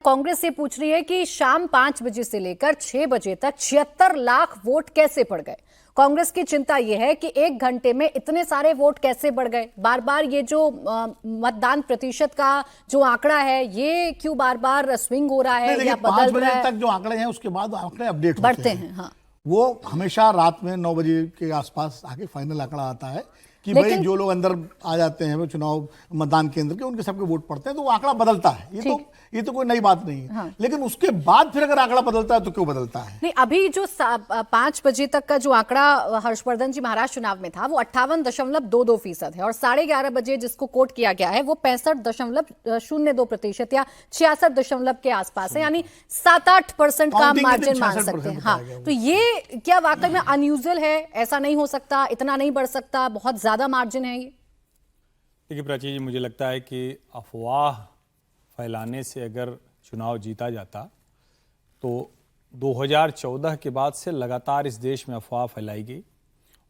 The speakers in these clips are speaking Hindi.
कांग्रेस ये पूछ रही है कि शाम 5 बजे से लेकर 6 बजे तक 76 लाख वोट कैसे पड़ गए। कांग्रेस की चिंता यह है कि 1 घंटे में इतने सारे वोट कैसे बढ़ गए। बार बार ये जो मतदान प्रतिशत का जो आंकड़ा है ये क्यों बार बार स्विंग हो रहा है या बदल रहा है। तक जो आंकड़े हैं उसके बाद आंकड़े अपडेट बढ़ते हैं। हाँ, वो हमेशा रात में 9 बजे के आसपास आके फाइनल आंकड़ा आता है कि भाई जो लोग अंदर आ जाते हैं वो चुनाव मतदान केंद्र के उनके सबके वोट पड़ते हैं, तो वो आंकड़ा बदलता है। ये तो कोई नई बात नहीं है। हाँ। लेकिन उसके बाद फिर अगर आंकड़ा बदलता है तो क्यों बदलता है? नहीं, अभी जो 5 बजे तक का जो आंकड़ा हर्षवर्धन जी महाराष्ट्र चुनाव में था वो 58.22% है और 11:30 बजे जिसको कोट किया गया है वो 65.02% या 66 के आसपास है, यानी 7-8% का मार्जिन मान सकते हैं। हाँ, तो ये क्या वाकई में अनयूजुअल है? ऐसा नहीं हो सकता, इतना नहीं बढ़ सकता, बहुत ज्यादा मार्जिन है ये। देखिए प्राची जी, मुझे लगता है कि अफवाह फैलाने से अगर चुनाव जीता जाता तो 2014 के बाद से लगातार इस देश में अफवाह फैलाई गई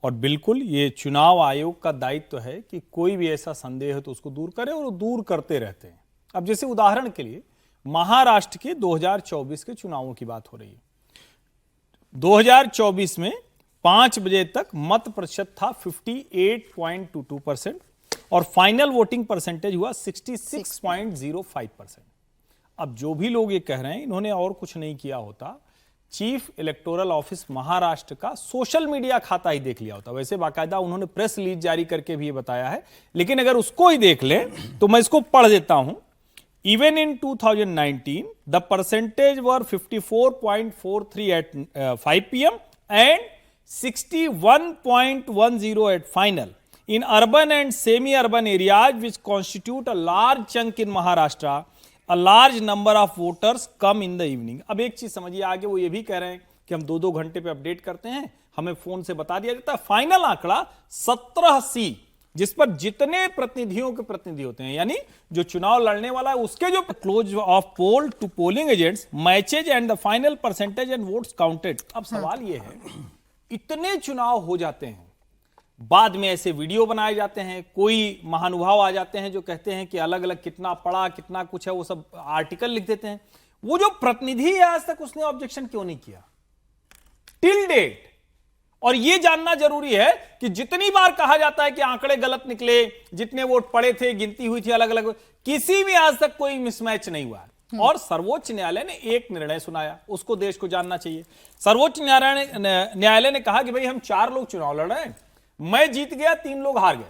और बिल्कुल ये चुनाव आयोग का दायित्व है कि कोई भी ऐसा संदेह है तो उसको दूर करे और वो दूर करते रहते हैं। अब जैसे उदाहरण के लिए महाराष्ट्र के 2024 के चुनावों की बात हो रही है। 2024 में 5 बजे तक मत प्रतिशत था 58.22% और फाइनल वोटिंग परसेंटेज हुआ 66.05%। अब जो भी लोग ये कह रहे हैं इन्होंने और कुछ नहीं किया होता, चीफ इलेक्टोरल ऑफिस महाराष्ट्र का सोशल मीडिया खाता ही देख लिया होता। वैसे बाकायदा उन्होंने प्रेस रिलीज जारी करके भी ये बताया है, लेकिन अगर उसको ही देख लें तो मैं इसको पढ़ देता हूं। Even in 2019 the percentage were 54.43 at 5 PM and 61.10 at final. In urban and semi-urban areas which constitute a large chunk in Maharashtra, a large number of voters come in the evening. अब एक चीज समझिए आगे, वो ये भी कह रहे हैं कि हम 2-2 घंटे पे अपडेट करते हैं, हमें फोन से बता दिया जाता है। फाइनल आंकड़ा 17C, जिस पर जितने प्रतिनिधियों के प्रतिनिधि होते हैं, यानी जो चुनाव लड़ने वाला है उसके जो close of poll to polling agents matches and the final percentage and votes counted. अब सवाल ये है, इतने चुनाव हो जाते हैं, बाद में ऐसे वीडियो बनाए जाते हैं, कोई महानुभाव आ जाते हैं जो कहते हैं कि अलग अलग कितना पड़ा कितना कुछ है, वो सब आर्टिकल लिख देते हैं। वो जो प्रतिनिधि है आज तक उसने ऑब्जेक्शन क्यों नहीं किया टिल डेट? और ये जानना जरूरी है कि जितनी बार कहा जाता है कि आंकड़े गलत निकले, जितने वोट पड़े थे, गिनती हुई थी अलग अलग, किसी भी आज तक कोई मिसमैच नहीं हुआ। और सर्वोच्च न्यायालय ने एक निर्णय सुनाया, उसको देश को जानना चाहिए। सर्वोच्च न्यायालय ने कहा कि भाई हम 4 लोग चुनाव लड़ रहे हैं, मैं जीत गया, 3 लोग हार गए,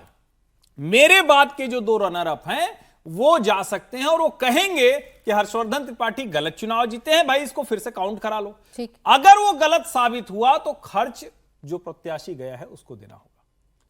मेरे बाद के जो 2 रनर अप हैं वो जा सकते हैं और वो कहेंगे कि हर्षवर्धन त्रिपाठी गलत चुनाव जीते हैं, भाई इसको फिर से काउंट करा लो। अगर वो गलत साबित हुआ तो खर्च जो प्रत्याशी गया है उसको देना होगा।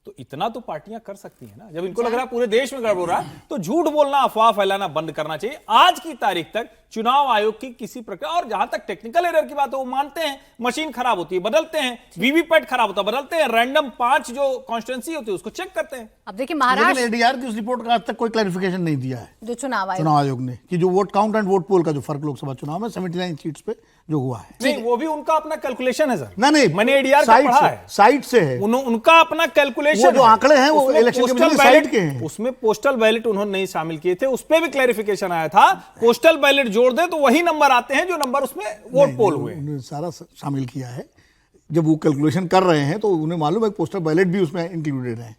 तो इतना तो पार्टियां कर सकती हैं ना। जब इनको लग रहा है पूरे देश में गड़बड़ रहा है तो झूठ बोलना, अफवाह फैलाना बंद करना चाहिए। आज की तारीख तक चुनाव आयोग की किसी प्रकार, और जहां तक टेक्निकल एरर की बात है वो मानते हैं, मशीन खराब होती है बदलते हैं, वीवीपैट खराब होता है बदलते हैं, रैंडम 5 जो कॉन्स्टिट्यूंसी होती है उसको चेक करते हैं। अब देखिए महाराष्ट्र एडीआर की उस रिपोर्ट का आज तक कोई क्लैरिफिकेशन नहीं दिया है जो चुनाव आयोग ने, कि जो वोट काउंट एंड वोट पोल का जो फर्क लोकसभा चुनाव में 79 सीट्स पे जो हुआ है, नहीं वो भी उनका अपना कैलकुलेशन है सर। नहीं, मैंने एडीआर का पढ़ा है, साइट से है उनका अपना कैलकुलेशन। जो आंकड़े हैं वो इलेक्शन कमीशन साइट के हैं, उसमें पोस्टल बैलेट उन्होंने नहीं शामिल किए थे, उस पर भी क्लैरिफिकेशन आया था। पोस्टल बैलेट जोड़ दे तो वही नंबर आते हैं जो नंबर उसमें वोट पोल हुए। उन्होंने सारा शामिल किया है। जब वो कैलकुलेशन कर रहे हैं तो उन्हें मालूम है पोस्टल बैलेट भी उसमें इंक्लूडेड है।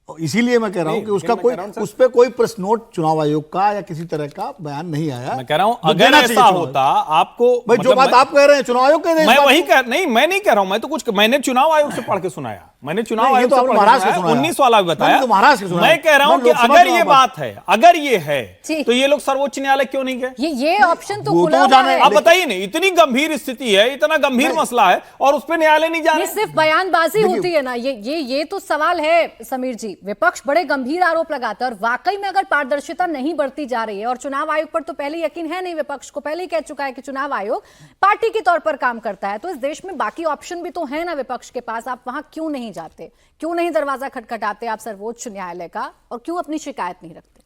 इसीलिए मैं कह रहा हूं कि उसका कोई उस पे कोई प्रेस नोट चुनाव आयोग का या किसी तरह का बयान नहीं आया। मैं कह रहा हूं अगर ऐसा होता आपको, भाई जो बात आप कह रहे हैं चुनाव आयोग मैं वही कह नहीं, मैं नहीं कह रहा हूं, मैं तो कुछ मैंने चुनाव आयोग से पढ़ के सुनाया, मैंने चुनाव आयोग से महाराष्ट्र से 19 वाला भी बताया, महाराष्ट्र से मैं कह रहा हूं कि अगर ये बात है, अगर ये है तो ये लोग सर्वोच्च न्यायालय क्यों नहीं गए? ये ऑप्शन तो खुला हुआ है। आप बताइए नहीं, इतनी गंभीर स्थिति है, इतना गंभीर मसला है और उस पर न्यायालय नहीं जा रहा। सिर्फ बयानबाजी होती है ना, ये तो सवाल है समीर जी। विपक्ष बड़े गंभीर आरोप लगाता है और वाकई में अगर पारदर्शिता नहीं बढ़ती जा रही है, और चुनाव आयोग पर तो पहले यकीन है नहीं, विपक्ष को पहले ही कह चुका है कि चुनाव आयोग पार्टी के तौर पर काम करता है, तो इस देश में बाकी ऑप्शन भी तो है ना विपक्ष के पास। आप वहां क्यों नहीं जाते, क्यों नहीं दरवाजा खटखटाते आप सर्वोच्च न्यायालय का, और क्यों अपनी शिकायत नहीं रखते?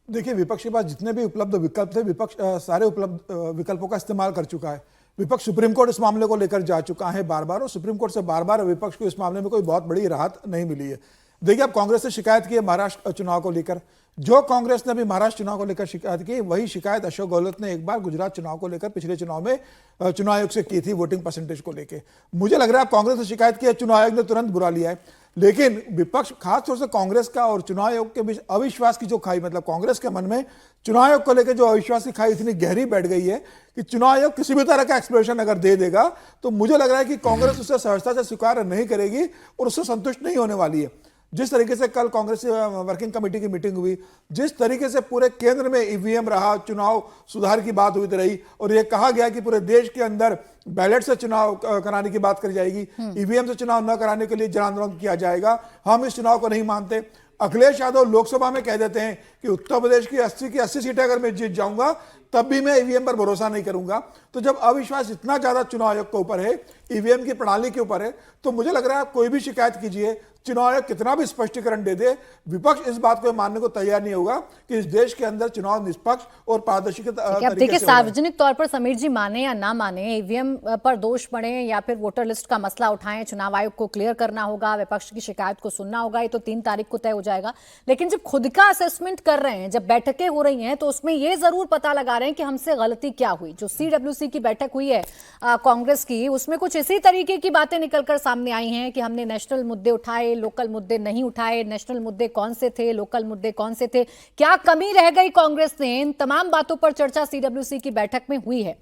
देखिए, विपक्ष के पास जितने भी उपलब्ध विकल्प थे, विपक्ष सारे उपलब्ध विकल्पों का इस्तेमाल कर चुका है। विपक्ष सुप्रीम कोर्ट इस मामले को लेकर जा चुका है बार बार, और सुप्रीम कोर्ट से बार बार विपक्ष को इस मामले में कोई बहुत बड़ी राहत नहीं मिली है। देखिए, अब कांग्रेस ने शिकायत की है महाराष्ट्र चुनाव को लेकर। जो कांग्रेस ने अभी महाराष्ट्र चुनाव को लेकर शिकायत की, वही शिकायत अशोक गहलोत ने एक बार गुजरात चुनाव को लेकर पिछले चुनाव में चुनाव आयोग से की थी, वोटिंग परसेंटेज को लेकर। मुझे लग रहा है कांग्रेस ने शिकायत की है, चुनाव आयोग ने तुरंत बुरा लिया है। लेकिन विपक्ष, खासतौर से कांग्रेस का और चुनाव आयोग के बीच अविश्वास की जो खाई, मतलब कांग्रेस के मन में चुनाव आयोग को लेकर जो अविश्वास की खाई इतनी गहरी बैठ गई है कि चुनाव आयोग किसी भी तरह का एक्सप्लेनेशन अगर दे देगा तो मुझे लग रहा है कि कांग्रेस उसे सहजता से स्वीकार नहीं करेगी और उससे संतुष्ट नहीं होने वाली है। जिस तरीके से कल कांग्रेस वर्किंग कमेटी की मीटिंग हुई, जिस तरीके से पूरे केंद्र में ईवीएम रहा, चुनाव सुधार की बात हुई रही और यह कहा गया कि पूरे देश के अंदर बैलेट से चुनाव कराने की बात करी जाएगी, ईवीएम से चुनाव न कराने के लिए जन आंदोलन किया जाएगा, हम इस चुनाव को नहीं मानते। अखिलेश यादव लोकसभा में कह देते हैं कि उत्तर प्रदेश की 80 सीटें अगर मैं जीत जाऊंगा तब भी मैं ईवीएम पर भरोसा नहीं करूंगा। तो जब अविश्वास इतना ज्यादा चुनाव आयोग के ऊपर है, ईवीएम की प्रणाली के ऊपर है, तो मुझे लग रहा है कोई भी शिकायत कीजिए, चुनाव आयोग कितना भी स्पष्टीकरण दे दे, विपक्ष इस बात को मानने को तैयार नहीं होगा कि इस देश के अंदर चुनाव निष्पक्ष और पारदर्शी अब देखिए, सार्वजनिक तौर पर समीर जी माने या ना माने, ईवीएम पर दोष पड़े या फिर वोटर लिस्ट का मसला उठाएं, चुनाव आयोग को क्लियर करना होगा, विपक्ष की शिकायत को सुनना होगा, ये तो 3 तारीख को तय हो जाएगा। लेकिन जब खुद का असेसमेंट कर रहे हैं, जब बैठकें हो रही हैं, तो उसमें ये जरूर पता लगा रहे हैं कि हमसे गलती क्या हुई। जो CWC की बैठक हुई है कांग्रेस की, उसमें कुछ इसी तरीके की बातें निकलकर सामने आई हैं कि हमने नेशनल मुद्दे उठाए, लोकल मुद्दे नहीं उठाए, नेशनल मुद्दे कौन से थे, लोकल मुद्दे कौन से थे, क्या कमी रह गई कांग्रेस ने, इन तमाम बातों पर चर्चा CWC की बैठक में हुई है।